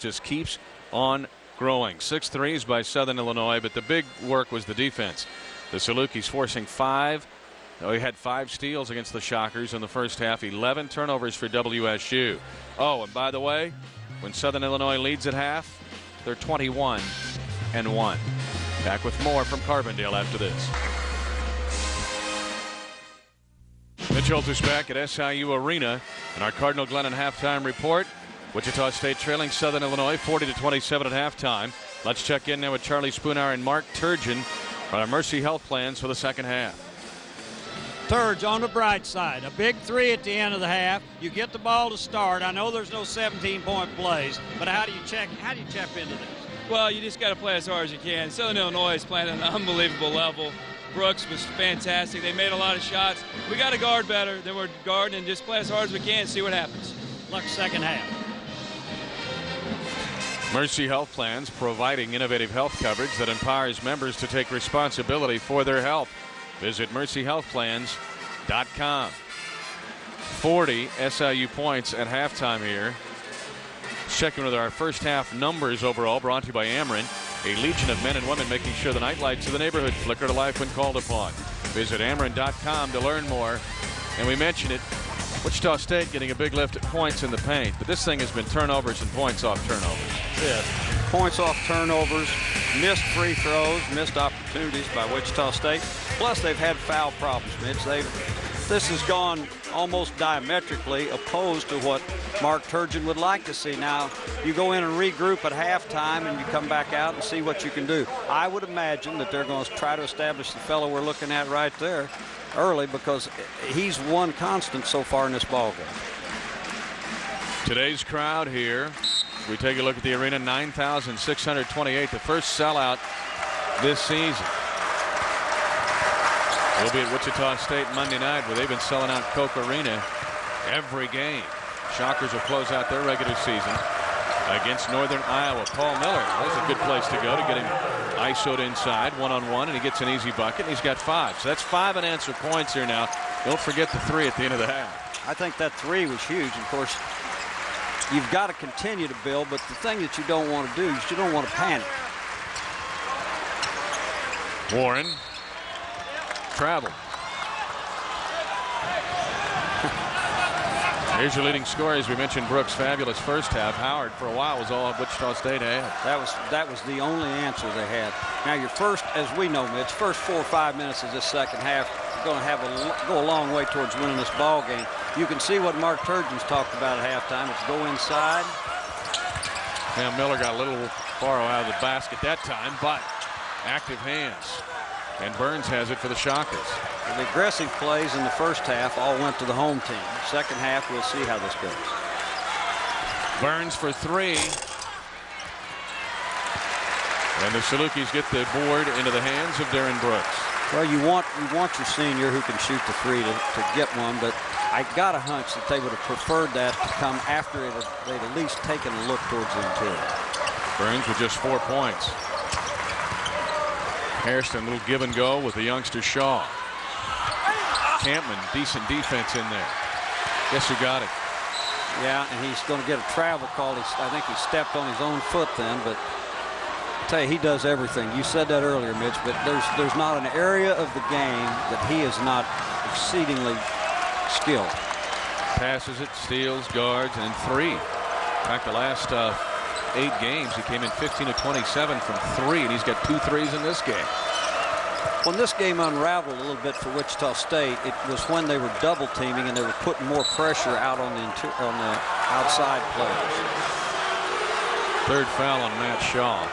just keeps on growing. 6 threes by Southern Illinois, but the big work was the defense. The Salukis forcing 5. He had 5 steals against the Shockers in the first half. 11 turnovers for WSU. Oh, and by the way, when Southern Illinois leads at half, they're 21-1. Back with more from Carbondale after this. Mitch Holtz is back at SIU Arena in our Cardinal Glennon halftime report. Wichita State trailing Southern Illinois 40-27 at halftime. Let's check in now with Charlie Spooner and Mark Turgeon on our Mercy Health plans for the second half. Turge on the bright side. A big 3 at the end of the half. You get the ball to start. I know there's no 17-point plays, but how do you chip into this? Well, you just got to play as hard as you can. Southern Illinois is playing at an unbelievable level. Brooks was fantastic. They made a lot of shots. We got to guard better than we're guarding and just play as hard as we can and see what happens. Luck second half. Mercy Health Plans, providing innovative health coverage that empowers members to take responsibility for their health. Visit mercyhealthplans.com. 40 SIU points at halftime here. Checking with our first half numbers overall, brought to you by Ameren, a legion of men and women making sure the nightlights of the neighborhood flicker to life when called upon. Visit Ameren.com to learn more. And we mentioned it, Wichita State getting a big lift at points in the paint, but this thing has been turnovers and points off turnovers. Yeah, points off turnovers, missed free throws, missed opportunities by Wichita State. Plus, they've had foul problems, Mitch. This has gone almost diametrically opposed to what Mark Turgeon would like to see. Now, you go in and regroup at halftime and you come back out and see what you can do. I would imagine that they're going to try to establish the fellow we're looking at right there early, because he's one constant so far in this ballgame. Today's crowd here, we take a look at the arena, 9,628, the first sellout this season. We'll be at Wichita State Monday night, where they've been selling out Koch Arena every game. Shockers will close out their regular season against Northern Iowa. Paul Miller, that's a good place to go to get him ISO'd inside, one-on-one, and he gets an easy bucket, and he's got 5. So that's 5 unanswered points here now. Don't forget the 3 at the end of the half. I think that 3 was huge. Of course, you've got to continue to build, but the thing that you don't want to do is you don't want to panic. Warren. Travel. Here's your leading scorer. As we mentioned, Brooks' fabulous first half. Howard, for a while, was all Wichita State had. That was the only answer they had. Now, your first, as we know, Mitch, first 4 or 5 minutes of this second half, you're going to go a long way towards winning this ball game. You can see what Mark Turgeon's talked about at halftime. It's go inside. Now, Miller got a little far out of the basket that time, but active hands. And Burns has it for the Shockers. The aggressive plays in the first half all went to the home team. Second half, we'll see how this goes. Burns for 3. And the Salukis get the board into the hands of Darren Brooks. Well, you want your senior who can shoot the 3 to get one, but I got a hunch that they would have preferred that to come after they'd at least taken a look towards the interior. Burns with just 4 points. Hairston, little give and go with the youngster Shaw. Campman, decent defense in there. Guess who got it? Yeah, and he's going to get a travel call. I think he stepped on his own foot then, but I tell you, he does everything. You said that earlier, Mitch, but there's not an area of the game that he is not exceedingly skilled. Passes it, steals, guards, and 3. In fact, the last 8 games, he came in 15 of 27 from 3, and he's got 2 threes in this game. When this game unraveled a little bit for Wichita State, it was when they were double teaming and they were putting more pressure out on the outside players. 3rd foul on Matt Shaw.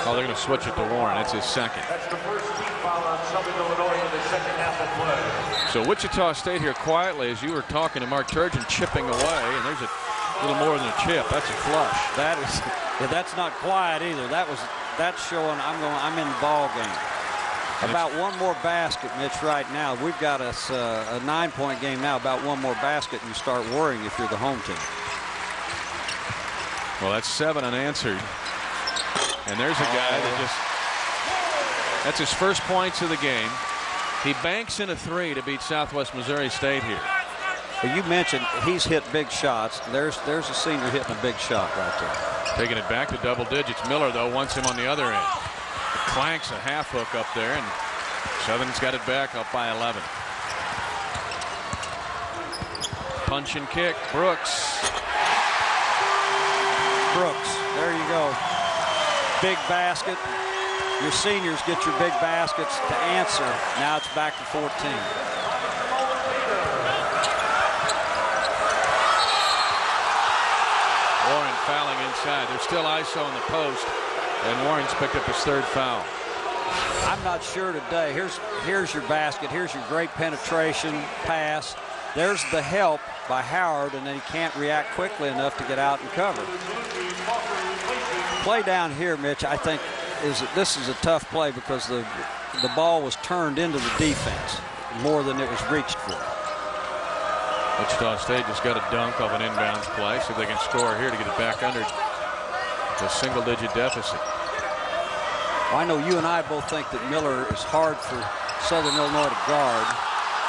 Oh, they're going to switch it to Warren. That's his 2nd. That's the first team foul on Southern Illinois in the second half of play. So Wichita State here quietly, as you were talking to Mark Turgeon, chipping away, and there's a little more than a chip. That's a flush. That's not quiet either. That's showing I'm in the ball game. About one more basket, Mitch, right now. We've got us a 9-point game now. About one more basket, and you start worrying if you're the home team. Well, that's 7 unanswered. And there's a guy that's his first points of the game. He banks in a 3 to beat Southwest Missouri State here. Well, you mentioned he's hit big shots. There's a senior hitting a big shot right there. Taking it back to double digits. Miller, though, wants him on the other end. Clanks a half hook up there, and Southern's got it back up by 11. Punch and kick. Brooks. There you go. Big basket. Your seniors get your big baskets to answer. Now it's back to 14. Warren fouling inside. There's still ISO on the post, and Warren's picked up his third foul. I'm not sure today. Here's your basket. Here's your great penetration pass. There's the help by Howard, and then he can't react quickly enough to get out and cover. Play down here, Mitch, I think this is a tough play because the ball was turned into the defense more than it was reached for. Wichita State just got a dunk off an inbounds play. See if they can score here to get it back under the single-digit deficit. Well, I know you and I both think that Miller is hard for Southern Illinois to guard.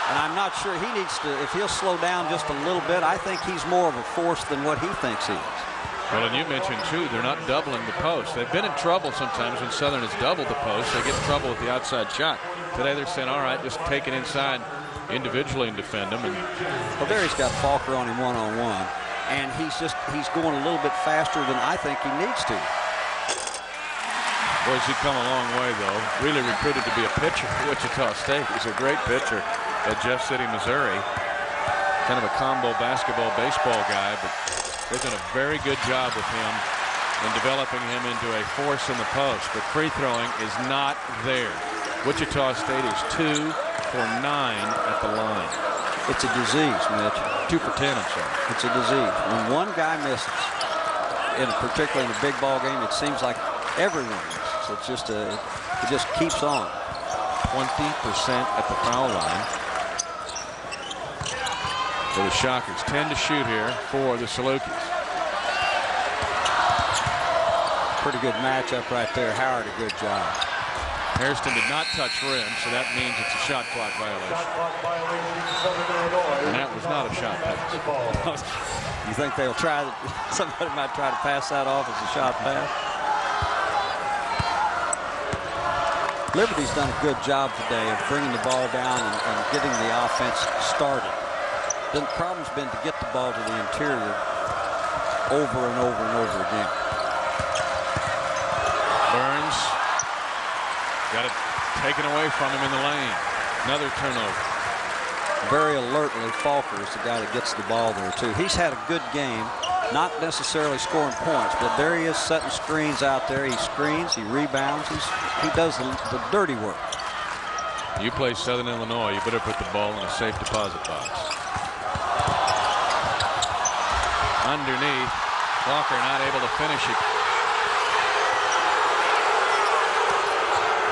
And I'm not sure he needs to, if he'll slow down just a little bit, I think he's more of a force than what he thinks he is. Well, and you mentioned, too, they're not doubling the post. They've been in trouble sometimes when Southern has doubled the post. They get in trouble with the outside shot. Today they're saying, all right, just take it inside individually and defend them. And well, there he's got Falker on him one-on-one. And he's going a little bit faster than I think he needs to. Boy, has he come a long way, though. Really recruited to be a pitcher for Wichita State. He's a great pitcher at Jeff City, Missouri. Kind of a combo basketball, baseball guy, but they've done a very good job with him in developing him into a force in the post. But free throwing is not there. Wichita State is 2 for 9 at the line. It's a disease, Mitch. 2 for 10, I'm sorry. It's a disease. When one guy misses, particularly in a big ball game, it seems like everyone misses. It's just it just keeps on. 20% at the foul line for the Shockers. 10 to shoot here for the Salukis. Pretty good matchup right there. Howard, a good job. Hairston did not touch rim, so that means it's a shot clock violation. And that was not a shot pass. You think they'll try that? Somebody might try to pass that off as a shot pass. Liberty's done a good job today of bringing the ball down and getting the offense started. The problem's been to get the ball to the interior over and over and over again. Burns got it taken away from him in the lane. Another turnover. Very alertly, Falker is the guy that gets the ball there, too. He's had a good game, not necessarily scoring points, but there he is setting screens out there. He screens, he rebounds, he does the dirty work. You play Southern Illinois, you better put the ball in a safe deposit box. Underneath, Walker not able to finish it.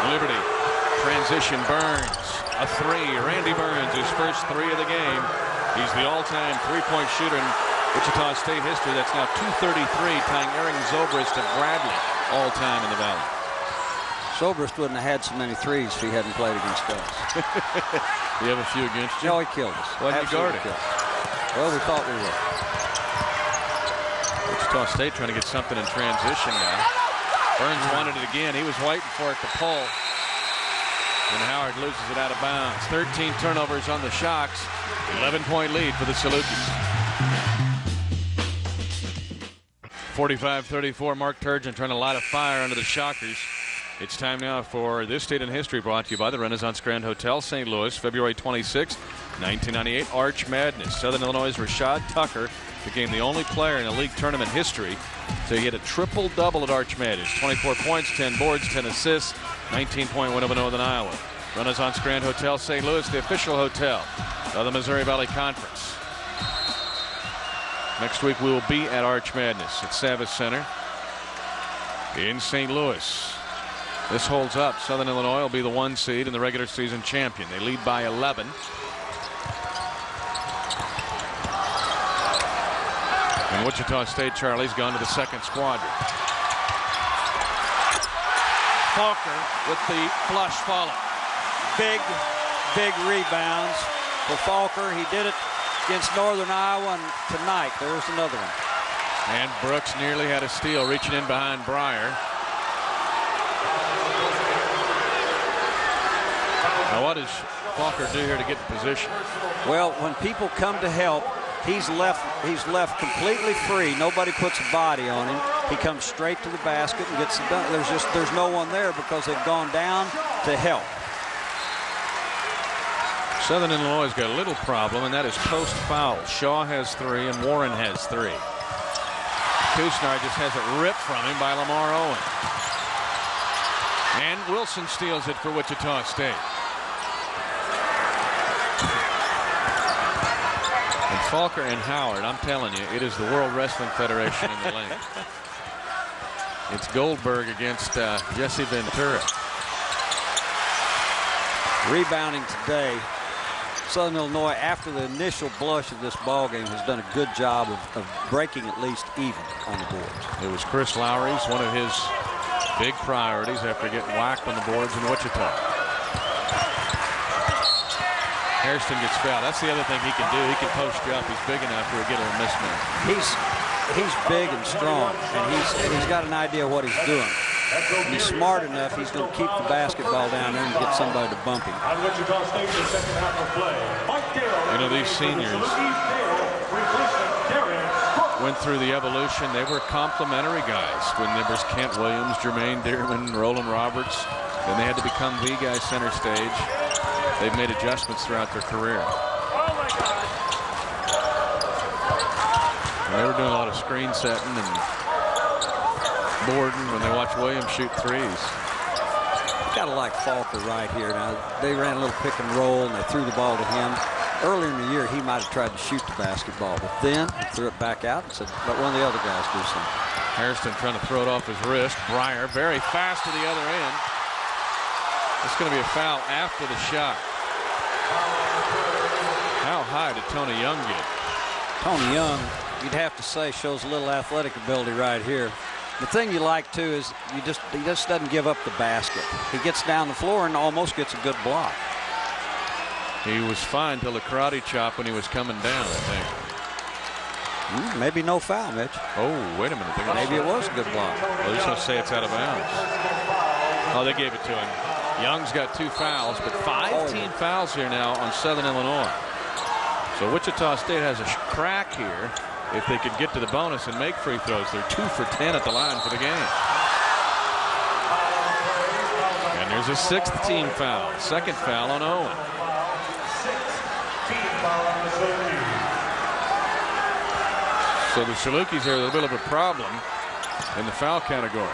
Liberty, transition, Burns, a three. Randy Burns, his first 3 of the game. He's the all-time three-point shooter in Wichita State history. That's now 233, tying Aaron Zobrist to Bradley, all-time in the Valley. Zobrist wouldn't have had so many threes if he hadn't played against us. You have a few against you? No, he killed us. Why didn't you guard it? Well, we thought we would. Wichita State trying to get something in transition now. Burns wanted it again. He was waiting for it to pull. And Howard loses it out of bounds. 13 turnovers on the Shocks. 11-point lead for the Salukis. 45-34. Mark Turgeon trying to light a fire under the Shockers. It's time now for This State in History, brought to you by the Renaissance Grand Hotel, St. Louis, February 26, 1998. Arch Madness. Southern Illinois' Rashad Tucker became the only player in a league tournament history to hit a triple-double at Arch Madness. 24 points, 10 boards, 10 assists, 19-point win over Northern Iowa. Renaissance Grand Hotel, St. Louis, the official hotel of the Missouri Valley Conference. Next week we will be at Arch Madness at Savas Center in St. Louis. This holds up. Southern Illinois will be the 1 seed and the regular season champion. They lead by 11. And Wichita State, Charlie's gone to the second squadron. Falker with the flush follow. Big rebounds for Falker. He did it against Northern Iowa, and tonight there's another one. And Brooks nearly had a steal, reaching in behind Breyer. Now what does Faulkner do here to get in position? Well, when people come to help, he's left completely free. Nobody puts a body on him. He comes straight to the basket and gets the dunk. There's no one there because they've gone down to help. Southern Illinois has got a little problem, and that is post foul. Shaw has 3 and Warren has 3. Kusnar just has it ripped from him by Lamar Owen. And Wilson steals it for Wichita State. And Faulkner and Howard, I'm telling you, it is the World Wrestling Federation in the lane. It's Goldberg against Jesse Ventura. Rebounding today. Southern Illinois, after the initial blush of this ball game, has done a good job of breaking at least even on the boards. It was Chris Lowry's one of his big priorities after getting whacked on the boards in Wichita. Hairston gets fouled. That's the other thing he can do. He can post you up. He's big enough to get a little mismatch. He's big and strong, and he's got an idea of what he's doing. And he's smart enough, he's going to keep the basketball down there and get somebody to bump him. You know, these seniors went through the evolution. They were complimentary guys when there was Kent Williams, Jermaine Dearman, Roland Roberts. Then they had to become the guys center stage. They've made adjustments throughout their career. And they were doing a lot of screen setting and boarding when they watched Williams shoot threes. You gotta like Faulkner right here. Now, they ran a little pick and roll, and they threw the ball to him. Earlier in the year, he might have tried to shoot the basketball, but then he threw it back out and said, let one of the other guys do something. Hairston trying to throw it off his wrist. Breyer very fast to the other end. It's going to be a foul after the shot. How high did Tony Young get? Tony Young, you'd have to say, shows a little athletic ability right here. The thing you like, too, is he just doesn't give up the basket. He gets down the floor and almost gets a good block. He was fine till the karate chop when he was coming down, I think. Maybe no foul, Mitch. Oh, wait a minute. Maybe it was a good block. Well, they're just going to say it's out of bounds. Oh, they gave it to him. Young's got 2 fouls, but 5 team fouls here now on Southern Illinois. So Wichita State has a crack here. If they could get to the bonus and make free throws, they're 2 for 10 at the line for the game. And there's a 6th team foul. 2nd foul on Owen. So the Salukis are a little bit of a problem in the foul category.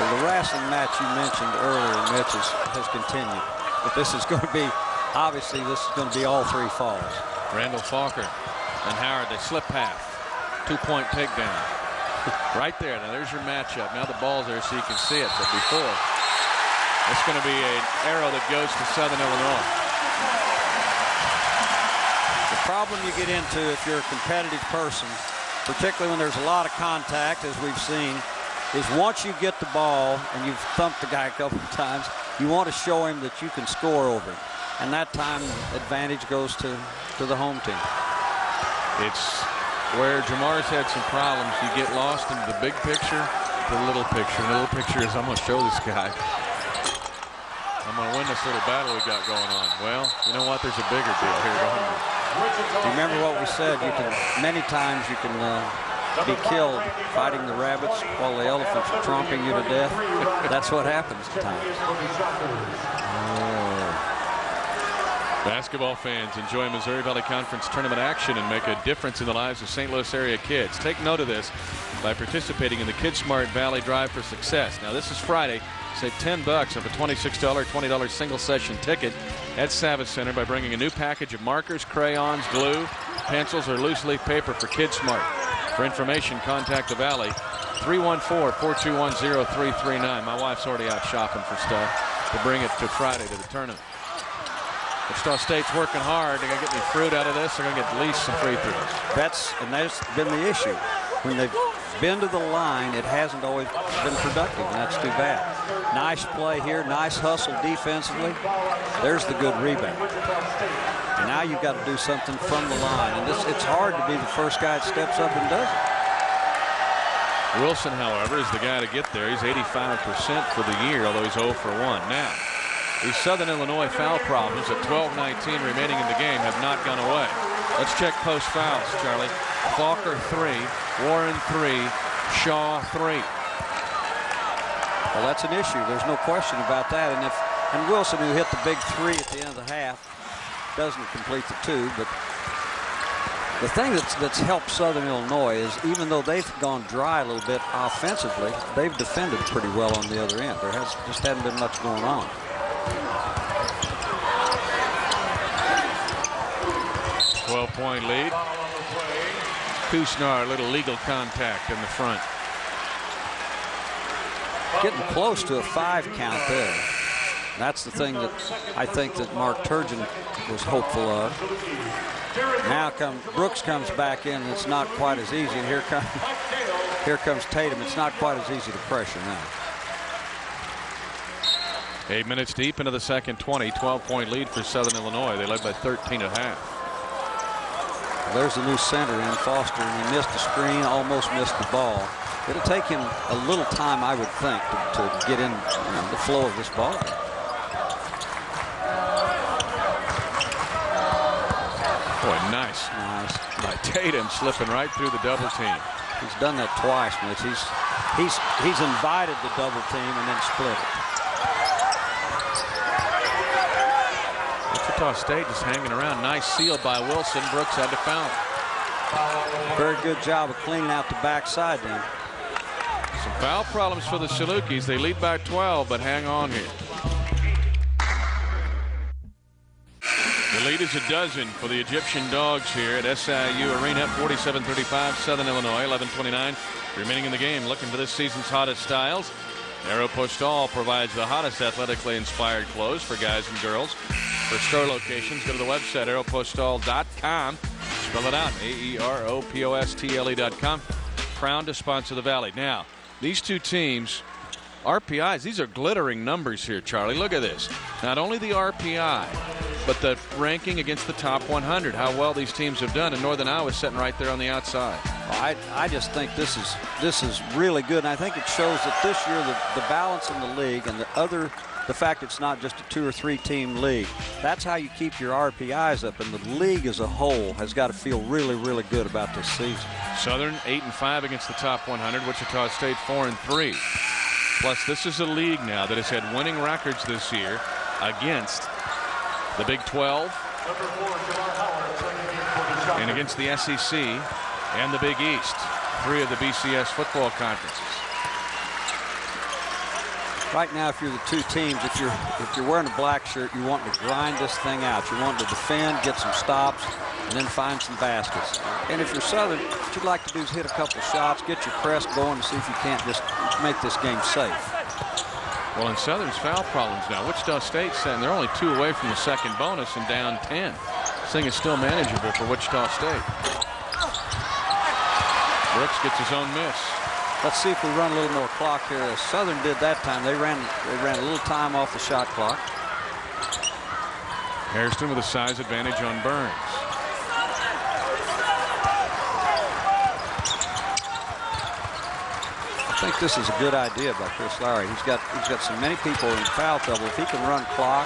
Well, the wrestling match you mentioned earlier, Mitch, has continued. But this is going to be, obviously, this is going to be all 3 falls. Randall Faulkner and Howard, they slip half. 2-point takedown. Right there. Now there's your matchup. Now the ball's there so you can see it. But before, it's going to be an arrow that goes to Southern Illinois. The problem you get into if you're a competitive person, particularly when there's a lot of contact, as we've seen, is once you get the ball and you've thumped the guy a couple of times, you want to show him that you can score over him. And that time, advantage goes to the home team. It's where Jamar's had some problems. You get lost into the big picture, the little picture. And the little picture is, I'm going to show this guy. I'm going to win this little battle we got going on. Well, you know what? There's a bigger deal here going on. Do you remember what we said? You can, many times you can be killed fighting the rabbits while the elephants are tromping you to death. That's what happens at times. Basketball fans enjoy Missouri Valley Conference tournament action and make a difference in the lives of St. Louis area kids. Take note of this by participating in the KidSmart Valley Drive for Success. Now this is Friday. Save $10 off a $26, $20 single session ticket at Savas Center by bringing a new package of markers, crayons, glue, pencils, or loose leaf paper for KidSmart. For information, contact the Valley 314-421-0339. My wife's already out shopping for stuff to bring it to Friday to the tournament. Wichita State's working hard. They're going to get any fruit out of this. They're going to get at least some free throws. That's been the issue. When they've been to the line, it hasn't always been productive, and that's too bad. Nice play here, nice hustle defensively. There's the good rebound. And now you've got to do something from the line, and it's hard to be the first guy that steps up and does it. Wilson, however, is the guy to get there. He's 85% for the year, although he's 0 for 1. Now, these Southern Illinois foul problems at 12:19 remaining in the game have not gone away. Let's check post fouls, Charlie. Falker 3, Warren 3, Shaw 3. Well, that's an issue. There's no question about that. And Wilson, who hit the big 3 at the end of the half, doesn't complete the 2, but the thing that's helped Southern Illinois is even though they've gone dry a little bit offensively, they've defended pretty well on the other end. There just hadn't been much going on. A 12-point lead. Kusnar, a little legal contact in the front. Getting close to a 5 count there. That's the thing that I think that Mark Turgeon was hopeful of. Now Brooks comes back in, and it's not quite as easy. And here comes Tatum. It's not quite as easy to pressure now. 8 minutes deep into the second 20. 12-point lead for Southern Illinois. They led by 13 at half. There's the new center in Foster, and he missed the screen, almost missed the ball. It'll take him a little time, I would think, to get in the flow of this ball. Boy, nice by Tatum, slipping right through the double team. He's done that twice, Mitch. He's invited the double team and then split it. Wichita State just hanging around. Nice seal by Wilson. Brooks had to foul. Very good job of cleaning out the backside then. Some foul problems for the Salukis. They lead by 12, but hang on here. The lead is a dozen for the Egyptian Dogs here at SIU Arena. 47-35, Southern Illinois. 11:29 remaining in the game. Looking for this season's hottest styles. Aeropostale provides the hottest athletically inspired clothes for guys and girls. For store locations, go to the website aeropostale.com. Spell it out, AEROPOSTLE.com. Proud to sponsor the Valley. Now, these two teams, RPIs, these are glittering numbers here, Charlie. Look at this. Not only the RPI, but the ranking against the top 100, how well these teams have done, and Northern Iowa sitting right there on the outside. Well, I just think this is really good, and I think it shows that this year the balance in the league and the fact it's not just a 2 or 3 team league, that's how you keep your RPIs up, and the league as a whole has got to feel really, really good about this season. Southern 8-5 against the top 100, Wichita State 4-3. Plus, this is a league now that has had winning records this year against the Big 12 and against the SEC and the Big East, 3 of the BCS football conferences. Right now, if you're the two teams, if you're wearing a black shirt, you want to grind this thing out. You want to defend, get some stops, and then find some baskets. And if you're Southern, what you'd like to do is hit a couple shots, get your press going to see if you can't just make this game safe. Well, in Southern's foul problems now, Wichita State saying they're only 2 away from the second bonus and down 10. This thing is still manageable for Wichita State. Brooks gets his own miss. Let's see if we run a little more clock here. As Southern did that time, they ran a little time off the shot clock. Hairston with a size advantage on Burns. I think this is a good idea by Chris Lowry. He's got so many people in foul trouble. If he can run clock,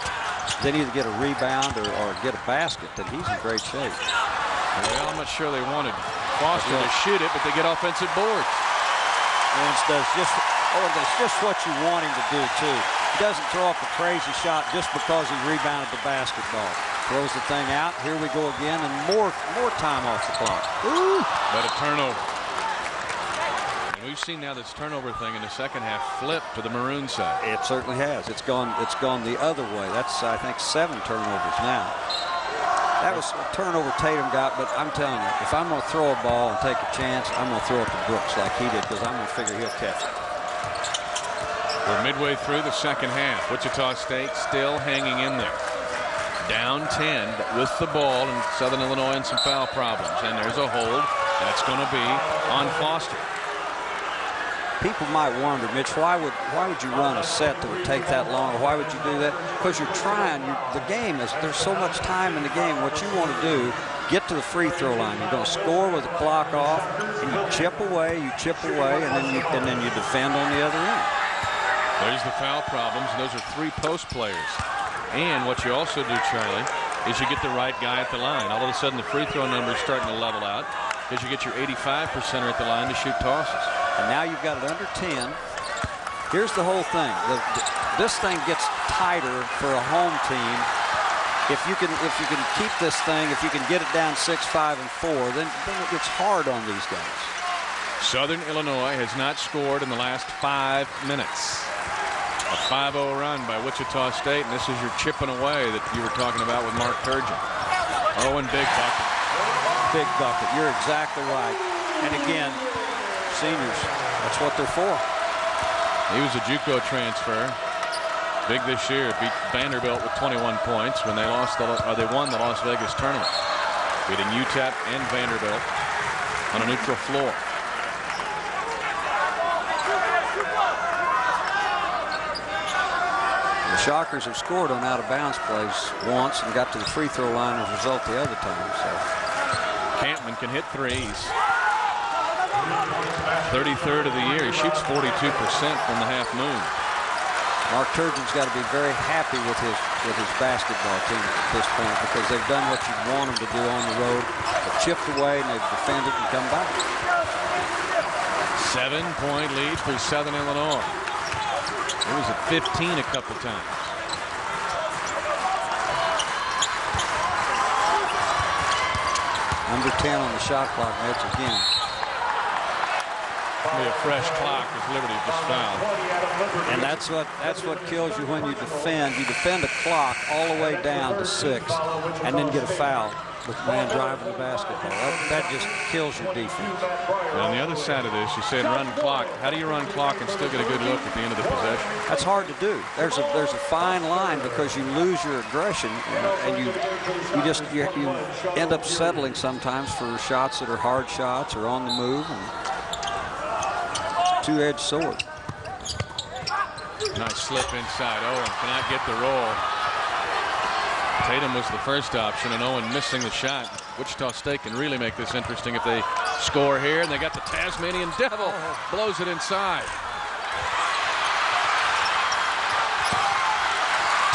then either get a rebound or get a basket, then he's in great shape. Well, I'm not sure they wanted Foster to shoot it, but they get offensive boards. And that's just what you want him to do, too. He doesn't throw up a crazy shot just because he rebounded the basketball. Throws the thing out. Here we go again, and more time off the clock. Ooh. But a turnover. And we've seen now this turnover thing in the second half flip to the Maroon side. It certainly has. It's gone the other way. That's, I think, 7 turnovers now. That was a turnover Tatum got, but I'm telling you, if I'm going to throw a ball and take a chance, I'm going to throw it to Brooks like he did, because I'm going to figure he'll catch it. We're midway through the second half. Wichita State still hanging in there. Down 10, but with the ball, and Southern Illinois in some foul problems. And there's a hold. That's going to be on Foster. people might wonder, Mitch, why would you run a set that would take that long, or why would you do that? Because you're trying. The game is, there's so much time in the game. What you want to do, get to the free throw line. You're going to score with the clock off, and you chip away, and then you defend on the other end. There's the foul problems, and those are 3 post players. And what you also do, Charlie, is you get the right guy at the line. All of a sudden, the free throw number is starting to level out because you get your 85%er at the line to shoot tosses. And now you've got it under 10. Here's the whole thing. This thing gets tighter for a home team. If you can keep this thing, if you can get it down 6, 5, and 4, then it gets hard on these guys. Southern Illinois has not scored in the last 5 minutes. A 5-0 run by Wichita State, and this is your chipping away that you were talking about with Mark Turgeon. Oh, and big bucket. Big bucket. You're exactly right. And again, seniors, that's what they're for. He was a JUCO transfer. Big this year. Beat Vanderbilt with 21 points when they won the Las Vegas tournament, beating UTEP and Vanderbilt on a neutral floor. The Shockers have scored on out-of-bounds plays once and got to the free throw line as a result the other time. So Campman can hit threes. 33rd of the year. He shoots 42% from the half moon. Mark Turgeon's got to be very happy with his basketball team at this point, because they've done what you want them to do on the road. They've chipped away and they've defended and come back. 7-point lead for Southern Illinois. It was at 15 a couple times. Under 10 on the shot clock, Mitch, again. Be a fresh clock as Liberty just fouled. And that's what kills you when you defend. You defend a clock all the way down to 6 and then get a foul with the man driving the basketball. That just kills your defense. And on the other side of this, you said run clock. How do you run clock and still get a good look at the end of the possession? That's hard to do. There's a fine line, because you lose your aggression and you end up settling sometimes for shots that are hard shots or on the move. And two-edged sword. Nice slip inside. Owen cannot get the roll. Tatum was the first option, and Owen missing the shot. Wichita State can really make this interesting if they score here, and they got the Tasmanian Devil. Blows it inside.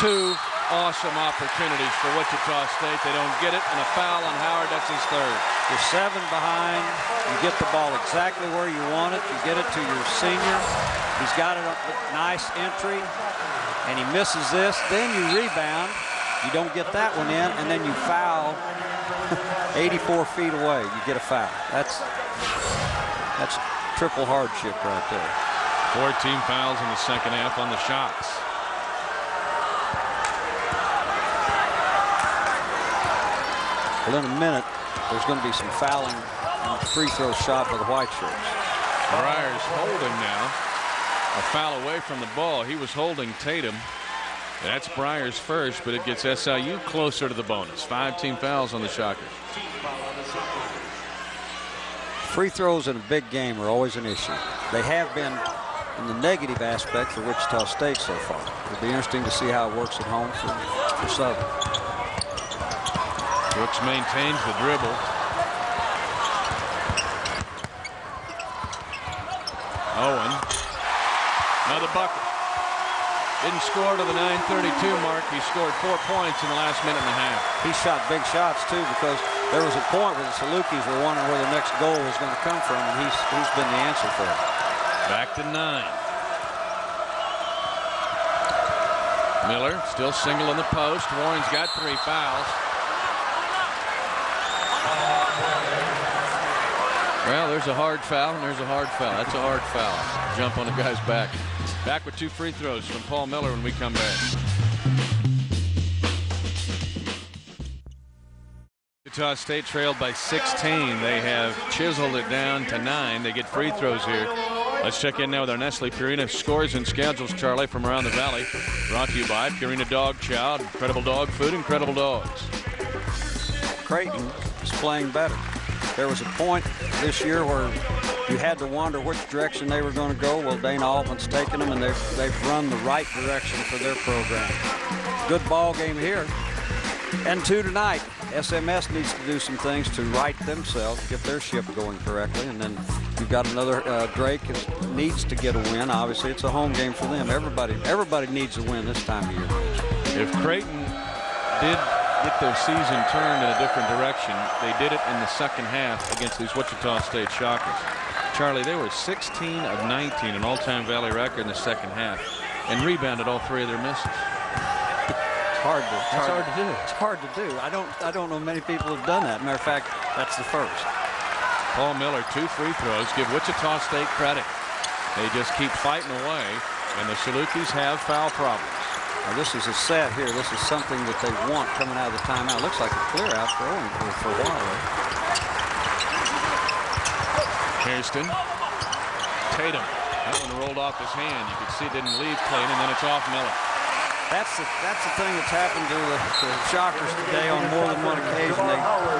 2 awesome opportunities for Wichita State. They don't get it, and a foul on Howard. That's his 3rd. You're 7 behind. You get the ball exactly where you want it. You get it to your senior. He's got it, nice entry, and he misses this. Then you rebound. You don't get that one in, and then you foul 84 feet away. You get a foul. That's triple hardship right there. 14 fouls in the second half on the shots. Well, in a minute, there's going to be some fouling and free throw shot by the white shirts. Breyer's holding now. A foul away from the ball. He was holding Tatum. That's Breyer's first, but it gets SIU closer to the bonus. 5 team fouls on the Shockers. Free throws in a big game are always an issue. They have been in the negative aspect for Wichita State so far. It'll be interesting to see how it works at home for Southern. Brooks maintains the dribble. Owen. Another bucket. Didn't score to the 9:32 mark. He scored 4 points in the last minute and a half. He shot big shots, too, because there was a point where the Salukis were wondering where the next goal was going to come from, and he's been the answer for it. Back to 9. Miller still single in the post. Warren's got 3 fouls. Well, there's a hard foul, and there's a hard foul. That's a hard foul. Jump on the guy's back. Back with 2 free throws from Paul Miller when we come back. Wichita State trailed by 16. They have chiseled it down to 9. They get free throws here. Let's check in now with our Nestle Purina scores and schedules, Charlie, from around the valley. Brought to you by Purina Dog Chow. Incredible dog food, incredible dogs. Creighton is playing better. There was a point this year where you had to wonder which direction they were going to go. Well, Dana Altman's taken them, and they've run the right direction for their program. Good ball game here. And 2 tonight. SMS needs to do some things to right themselves, get their ship going correctly. And then you've got another Drake needs to get a win. Obviously, it's a home game for them. Everybody needs a win this time of year. If Creighton did get their season turned in a different direction, they did it in the second half against these Wichita State Shockers. Charlie, they were 16 of 19, an all-time Valley record in the second half, and rebounded all 3 of their misses. It's hard to do. It's hard to do. I don't know many people have done that. Matter of fact, that's the first. Paul Miller, 2 free throws. Give Wichita State credit. They just keep fighting away, and the Salukis have foul problems. Now, this is a set here. This is something that they want coming out of the timeout. Looks like a clear out for a while. Hairston. Tatum. That one rolled off his hand. You could see it didn't leave Clayton, and then it's off Miller. That's the thing that's happened to the Shockers today on more than one occasion.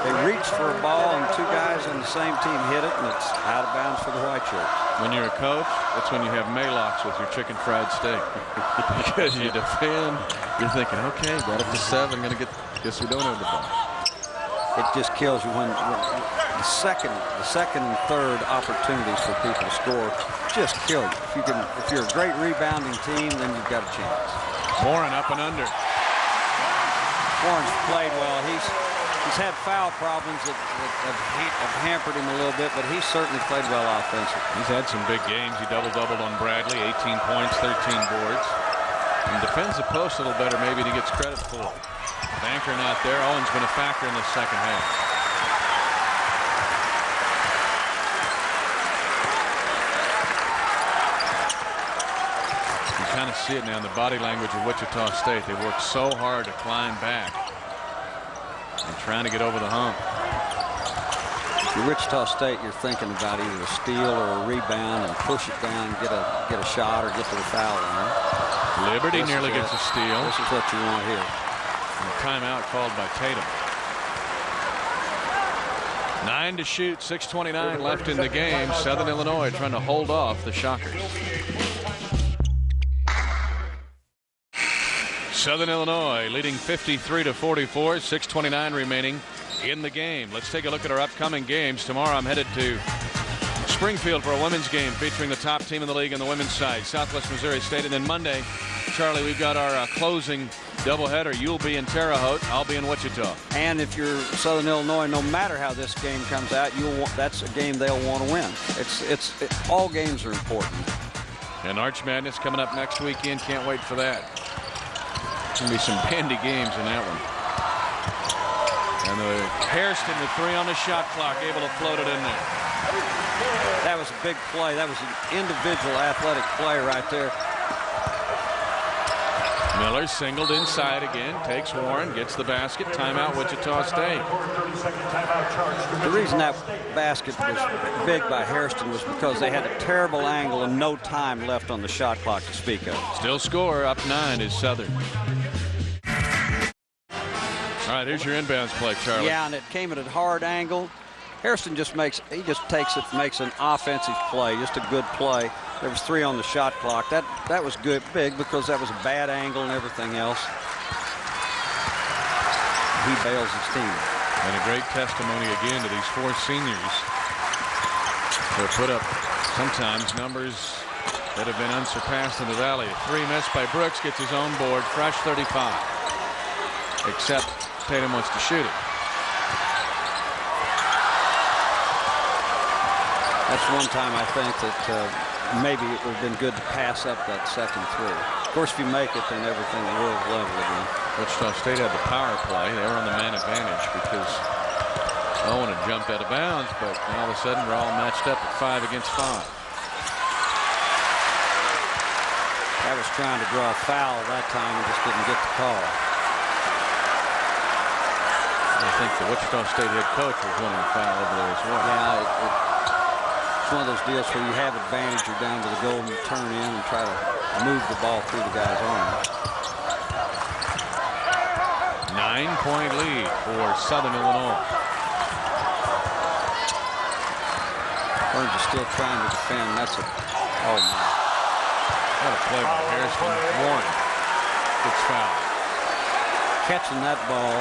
They reached for a ball, and 2 guys on the same team hit it, and it's out of bounds for the white shirts. When you're a coach, that's when you have Maylocks with your chicken fried steak. Because you defend, you're thinking, okay, got up to 7, guess we don't have the ball. It just kills you when the second and third opportunities for people to score just kill you. If you're a great rebounding team, then you've got a chance. Warren up and under. Warren's played well. He's had foul problems that have hampered him a little bit, but he's certainly played well offensively. He's had some big games. He double-doubled on Bradley, 18 points, 13 boards. And defends the post a little better maybe than he gets credit for. Banker not there. Owen's been a factor in the second half. Kind of see it now in the body language of Wichita State. They work so hard to climb back and trying to get over the hump. If you're Wichita State, you're thinking about either a steal or a rebound and push it down, get a shot or get to the foul line. Liberty nearly gets a steal. This is what you want here. And a timeout called by Tatum. 9 to shoot, 6:29 left in the game. Southern Illinois trying to hold off the Shockers. Southern Illinois leading 53-44, 6:29 remaining in the game. Let's take a look at our upcoming games. Tomorrow I'm headed to Springfield for a women's game featuring the top team in the league on the women's side, Southwest Missouri State. And then Monday, Charlie, we've got our closing doubleheader. You'll be in Terre Haute. I'll be in Wichita. And if you're Southern Illinois, no matter how this game comes out, that's a game they'll want to win. All games are important. And Arch Madness coming up next weekend. Can't wait for that. Going to be some bandy games in that one. And Hairston with 3 on the shot clock, able to float it in there. That was a big play. That was an individual athletic play right there. Miller singled inside again, takes Warren, gets the basket. Timeout, Wichita State. The reason that basket was big by Hairston was because they had a terrible angle and no time left on the shot clock to speak of. Still score, up 9 is Southern. All right, here's your inbounds play, Charlie. Yeah, and it came at a hard angle. Hairston just takes it, makes an offensive play, just a good play. There was 3 on the shot clock. That was big because that was a bad angle and everything else. He bails his team. And a great testimony again to these 4 seniors. They put up sometimes numbers that have been unsurpassed in the Valley. A 3 missed by Brooks, gets his own board, fresh 35. Except Tatum wants to shoot it. That's one time I think that maybe it would have been good to pass up that second 3. Of course, if you make it, then everything in the world is level again. Wichita State had the power play. They were on the man advantage because Owen had jumped out of bounds, but all of a sudden we're all matched up at 5 against 5. That was trying to draw a foul that time and just didn't get the call. I think the Wichita State head coach was wanting a foul over there as well. Yeah, it's one of those deals where you have advantage, you're down to the goal and you turn in and try to move the ball through the guy's arm. 9-point lead for Southern Illinois. Burns is still trying to defend. That's a, oh my. What a play by Harrison. Warren gets fouled. Catching that ball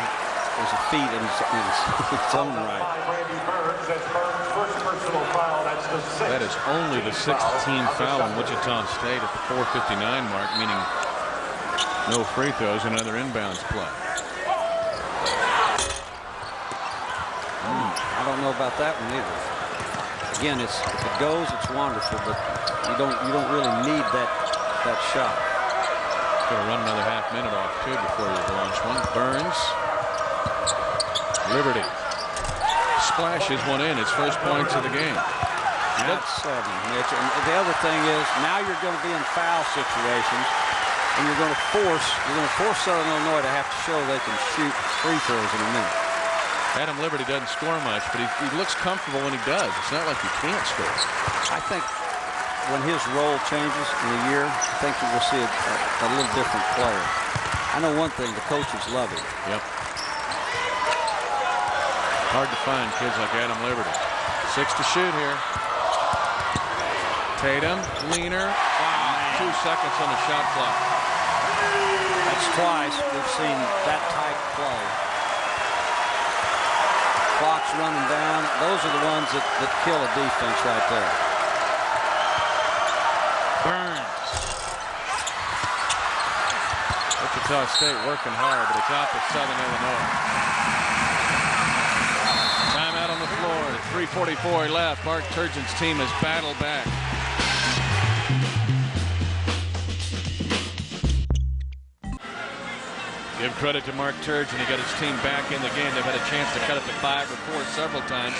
is a feat in its own right. That is only the 16th team foul in Wichita State at the 4:59 mark, meaning no free throws and another inbounds play. I don't know about that one either. Again, if it goes, it's wonderful, but you don't really need that shot. Going to run another half minute off too before you launch one. Burns, Liberty splashes one in. His first points of the game. That's 7, Mitch. And the other thing is, now you're going to be in foul situations, and you're going to force Southern Illinois to have to show they can shoot free throws in a minute. Adam Liberty doesn't score much, but he looks comfortable when he does. It's not like he can't score. I think when his role changes in a year, I think you will see a little different player. I know one thing, the coaches love him. Yep. Hard to find kids like Adam Liberty. 6 to shoot here. Tatum, leaner. Wow, 2 seconds on the shot clock. That's twice we've seen that type play. Clock's running down. Those are the ones that kill a defense right there. Burns. Wichita State working hard, but it's out to Southern Illinois. Timeout on the floor. 3:44 left. Mark Turgeon's team has battled back. Give credit to Mark Turgeon. He got his team back in the game. They've had a chance to cut it to 5 or 4 several times.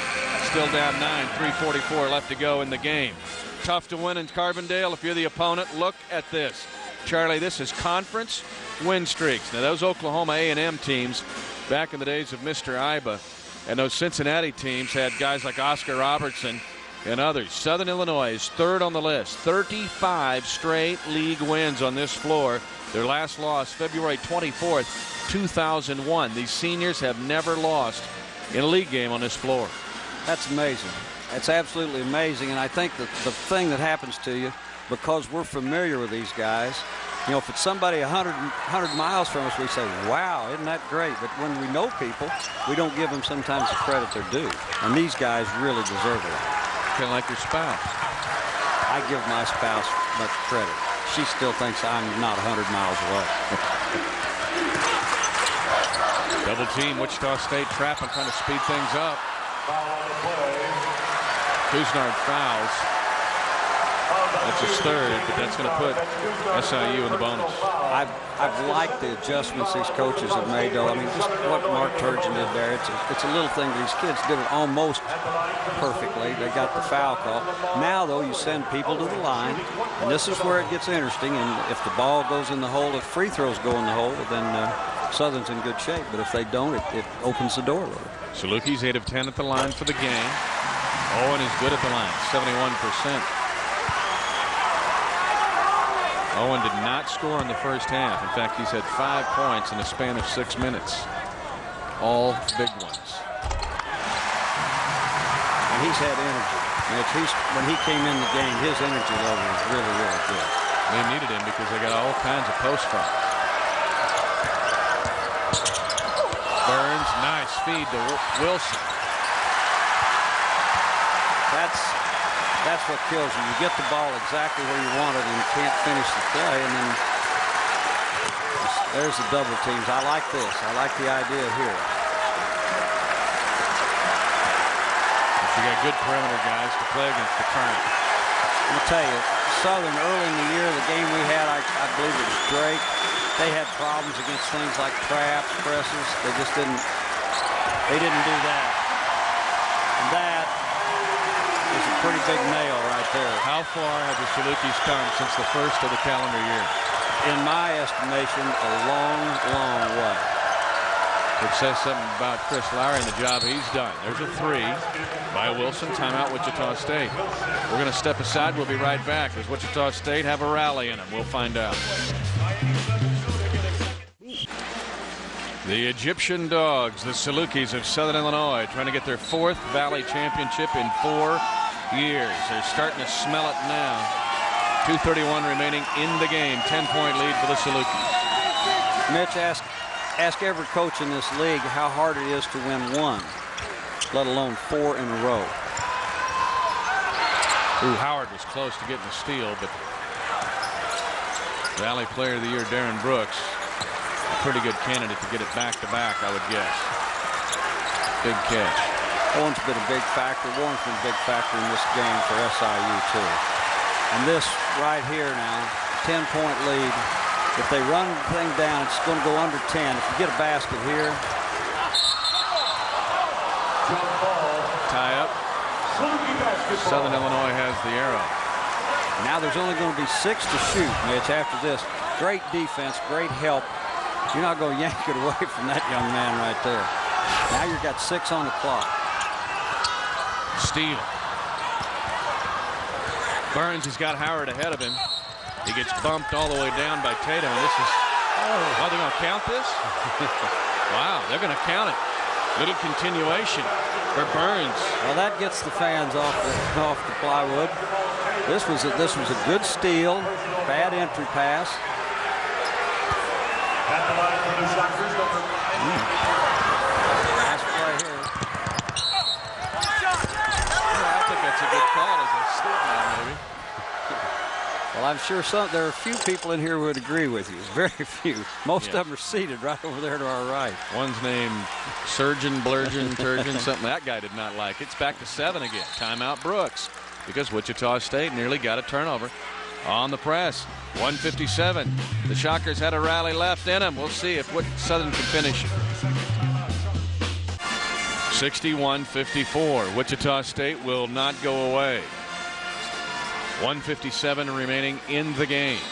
Still down 9. 3:44 left to go in the game. Tough to win in Carbondale. If you're the opponent, look at this. Charlie, this is conference win streaks. Now, those Oklahoma A&M teams back in the days of Mr. Iba and those Cincinnati teams had guys like Oscar Robertson and others. Southern Illinois is 3rd on the list. 35 straight league wins on this floor. Their last loss, February 24th, 2001. These seniors have never lost in a league game on this floor. That's amazing. That's absolutely amazing. And I think that the thing that happens to you, because we're familiar with these guys, you know, if it's somebody 100 miles from us, we say, wow, isn't that great? But when we know people, we don't give them sometimes the credit they're due. And these guys really deserve it. Kind of like your spouse. I give my spouse much credit. She still thinks I'm not 100 miles away. Double team, Wichita State trapping, trying to speed things up. Couisnard fouls. That's his 3rd, but that's going to put SIU in the bonus. I've liked the adjustments these coaches have made, though. I mean, just what Mark Turgeon did there. It's a little thing. These kids did it almost perfectly. They got the foul call. Now, though, you send people to the line, and this is where it gets interesting. And if the ball goes in the hole, if free throws go in the hole, then Southern's in good shape. But if they don't, it opens the door a little. Salukis 8 of 10 at the line for the game. Owen is good at the line, 71%. Owen did not score in the first half. In fact, he's had 5 points in a span of 6 minutes. All big ones. And he's had energy. Mitch, when he came in the game, his energy level was really, really good. They needed him because they got all kinds of post fouls. Burns, nice feed to Wilson. That's what kills you. You get the ball exactly where you want it and you can't finish the play, and then there's the double teams. I like this. I like the idea here. You got good perimeter guys to play against the current. I'll tell you, Southern early in the year, the game we had, I believe it was Drake. They had problems against things like traps, presses. They just didn't do that. And that is a pretty big nail right there. How far have the Salukis come since the first of the calendar year? In my estimation, a long, long way. It says something about Chris Lowry and the job he's done. There's a 3 by Wilson. Timeout, Wichita State. We're going to step aside. We'll be right back as Wichita State have a rally in them. We'll find out. The Egyptian Dogs, the Salukis of Southern Illinois, trying to get their 4th Valley Championship in 4 years. They're starting to smell it now. 2:31 remaining in the game. 10-point lead for the Salukis. Mitch, ask every coach in this league how hard it is to win one, let alone 4 in a row. Ooh, Howard was close to getting a steal, but Valley Player of the Year Darren Brooks, a pretty good candidate to get it back-to-back, I would guess. Big catch. Warren's been a big factor. Warren's been a big factor in this game for SIU, too. And this right here now, 10-point lead. If they run the thing down, it's going to go under 10. If you get a basket here. Tie up. Southern Illinois has the arrow. Now there's only going to be 6 to shoot, Mitch, after this. Great defense, great help. You're not going to yank it away from that young man right there. Now you've got 6 on the clock. Steal. Burns has got Howard ahead of him. He gets bumped all the way down by Tatum. And this is, are they going to count this? Wow, they're going to count it. Little continuation for Burns. Well, that gets the fans off the plywood. This was a good steal. Bad entry pass. Nice play here. I think that's a good call as a steal now, maybe. Well, I'm sure there are a few people in here who would agree with you. Very few. Most of them are seated right over there to our right. One's named Surgeon, Blurgeon, Turgeon, something that guy did not like. It's back to 7 again. Timeout Brooks, because Wichita State nearly got a turnover on the press. 1:57. The Shockers had a rally left in them. We'll see if Southern can finish it. 61-54. Wichita State will not go away. 1:57 remaining in the game.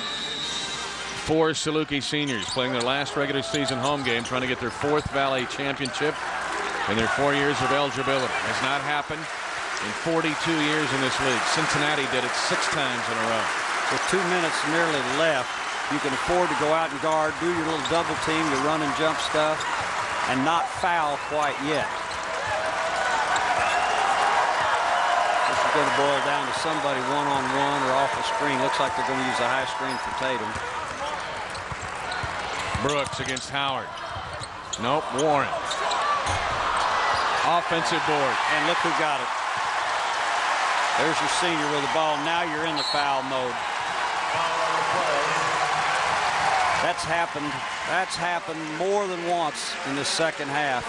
4 Saluki seniors playing their last regular season home game, trying to get their 4th Valley championship in their 4 years of eligibility. Has not happened in 42 years in this league. Cincinnati did it 6 times in a row. With 2 minutes nearly left, you can afford to go out and guard, do your little double team, your run and jump stuff, and not foul quite yet. This is going to boil down to somebody one-on-one or off the screen. Looks like they're going to use a high screen for Tatum. Brooks against Howard. Nope, Warren. Offensive board. And look who got it. There's your senior with the ball. Now you're in the foul mode. That's happened more than once in the second half.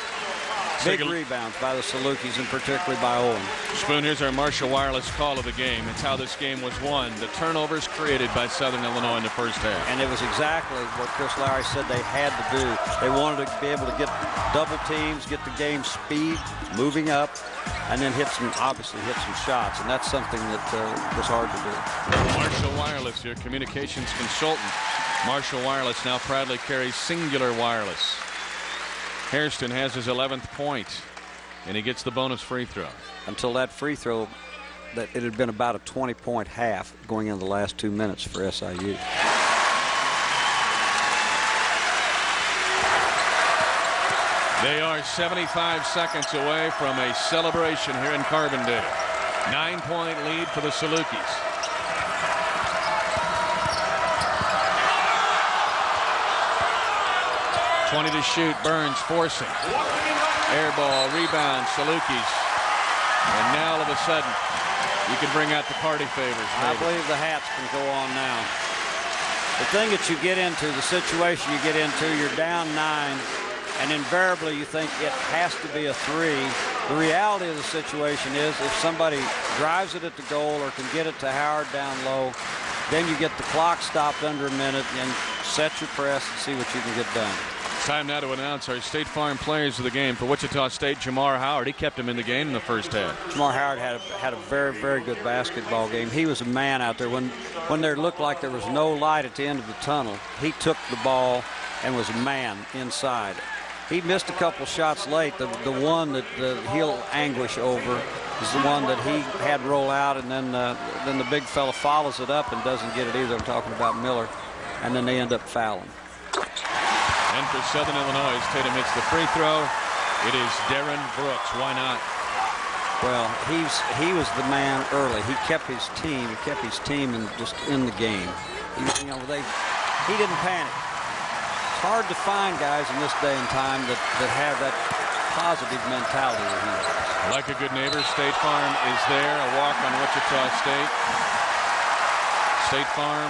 Big rebounds by the Salukis and particularly by Owen. Spoon, here's our Marshall Wireless call of the game. It's how this game was won. The turnovers created by Southern Illinois in the first half. And it was exactly what Chris Lowry said they had to do. They wanted to be able to get double teams, get the game speed, moving up, and then obviously hit some shots. And that's something that was hard to do. Marshall Wireless, your communications consultant. Marshall Wireless now proudly carries Singular Wireless. Hairston has his 11th point, and he gets the bonus free throw. Until that free throw, that it had been about a 20-point half going into the last 2 minutes for SIU. They are 75 seconds away from a celebration here in Carbondale. 9-point lead for the Salukis. .20 to shoot. Burns forcing. Air ball, rebound, Salukis. And now all of a sudden, you can bring out the party favors. I believe the hats can go on now. The thing that you get into, the situation you get into, you're down 9, and invariably you think it has to be a 3. The reality of the situation is if somebody drives it at the goal or can get it to Howard down low, then you get the clock stopped under a minute and set your press and see what you can get done. Time now to announce our State Farm players of the game. For Wichita State, Jamar Howard. He kept him in the game in the first half. Jamar Howard had a very, very good basketball game. He was a man out there. When there looked like there was no light at the end of the tunnel, he took the ball and was a man inside. He missed a couple shots late. The one that he'll anguish over is the one that he had roll out, and then the big fella follows it up and doesn't get it either. I'm talking about Miller. And then they end up fouling. And for Southern Illinois, Tatum hits the free throw. It is Darren Brooks. Why not? Well, he was the man early. He kept his team. He kept his team just in the game. He didn't panic. It's hard to find guys in this day and time that have that positive mentality that he has. Like a good neighbor, State Farm is there. A walk on Wichita State. State Farm,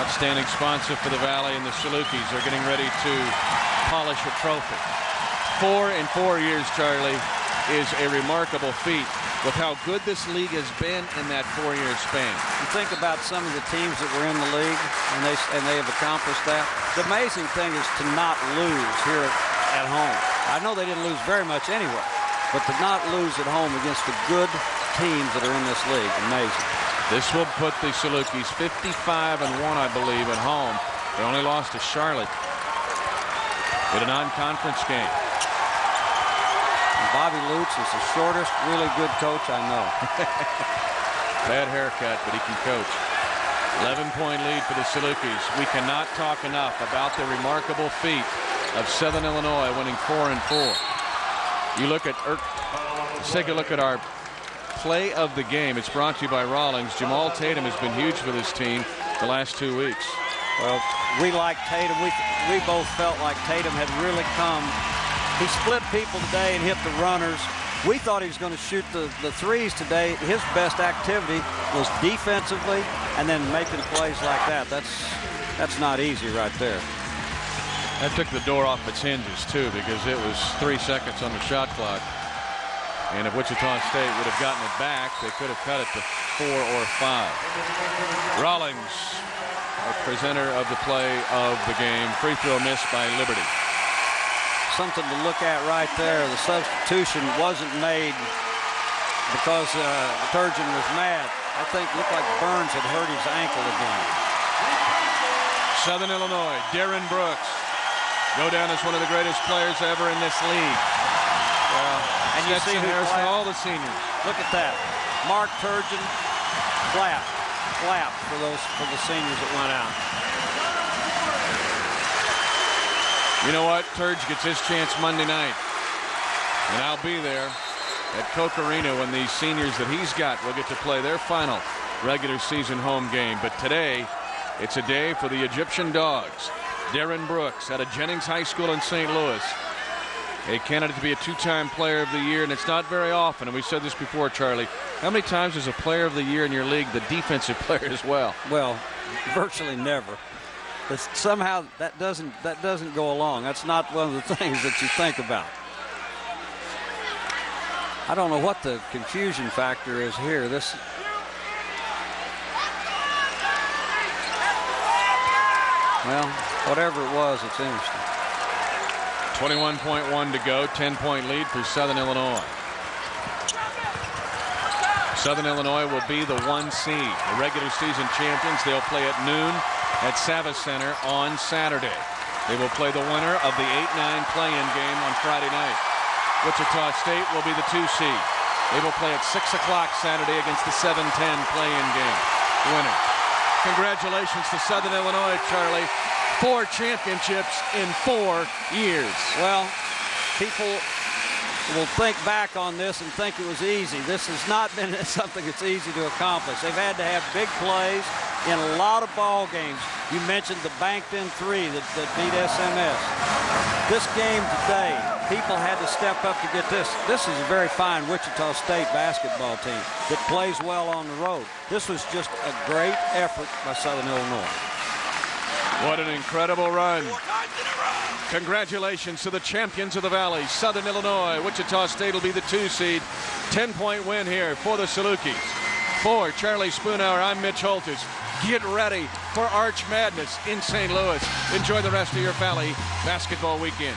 outstanding sponsor for the Valley, and the Salukis are getting ready to polish a trophy. 4 in 4 years, Charlie, is a remarkable feat with how good this league has been in that 4-year span. You think about some of the teams that were in the league, and they have accomplished that. The amazing thing is to not lose here at home. I know they didn't lose very much anyway, but to not lose at home against the good teams that are in this league, amazing. This will put the Salukis 55-1, I believe, at home. They only lost to Charlotte in a non-conference game. And Bobby Lutz is the shortest, really good coach I know. Bad haircut, but he can coach. 11-point lead for the Salukis. We cannot talk enough about the remarkable feat of Southern Illinois winning 4 in 4. You look at let's take a look at our play of the game. It's brought to you by Rawlings. Jamal Tatum has been huge for this team the last 2 weeks. Well, we like Tatum. We both felt like Tatum had really come. He split people today and hit the runners. We thought he was going to shoot the threes today. His best activity was defensively and then making plays like that. That's not easy right there. That took the door off its hinges, too, because it was 3 seconds on the shot clock. And if Wichita State would have gotten it back, they could have cut it to 4 or 5. Rawlings, our presenter of the play of the game. Free throw missed by Liberty. Something to look at right there. The substitution wasn't made because Turgeon was mad. I think it looked like Burns had hurt his ankle again. Southern Illinois, Darren Brooks, go down as one of the greatest players ever in this league. And you see Harrison, all the seniors. Look at that. Mark Turgeon, clap for the seniors that went out. You know what? Turge gets his chance Monday night. And I'll be there at Koch Arena when these seniors that he's got will get to play their final regular season home game. But today, it's a day for the Egyptian Dogs. Darren Brooks out of Jennings High School in St. Louis. A candidate to be a 2-time player of the year, and it's not very often. And we said this before, Charlie. How many times is a player of the year in your league the defensive player as well? Well, virtually never. But somehow that doesn't go along. That's not one of the things that you think about. I don't know what the confusion factor is here. Well, whatever it was, it's interesting. 21.1 to go, 10-point lead for Southern Illinois. Southern Illinois will be the 1 seed, the regular season champions. They'll play at noon at Savas Center on Saturday. They will play the winner of the 8-9 play-in game on Friday night. Wichita State will be the 2 seed. They will play at 6 o'clock Saturday against the 7-10 play-in game winner. Congratulations to Southern Illinois, Charlie. 4 championships in 4 years. Well, people will think back on this and think it was easy. This has not been something that's easy to accomplish. They've had to have big plays in a lot of ball games. You mentioned the banked-in 3 that beat SMS. This game today, people had to step up to get this. This is a very fine Wichita State basketball team that plays well on the road. This was just a great effort by Southern Illinois. What an incredible run. Congratulations to the champions of the Valley, Southern Illinois. Wichita State will be the 2 seed. 10-point win here for the Salukis. For Charlie Spoonhour, I'm Mitch Holtis. Get ready for Arch Madness in St. Louis. Enjoy the rest of your Valley basketball weekend.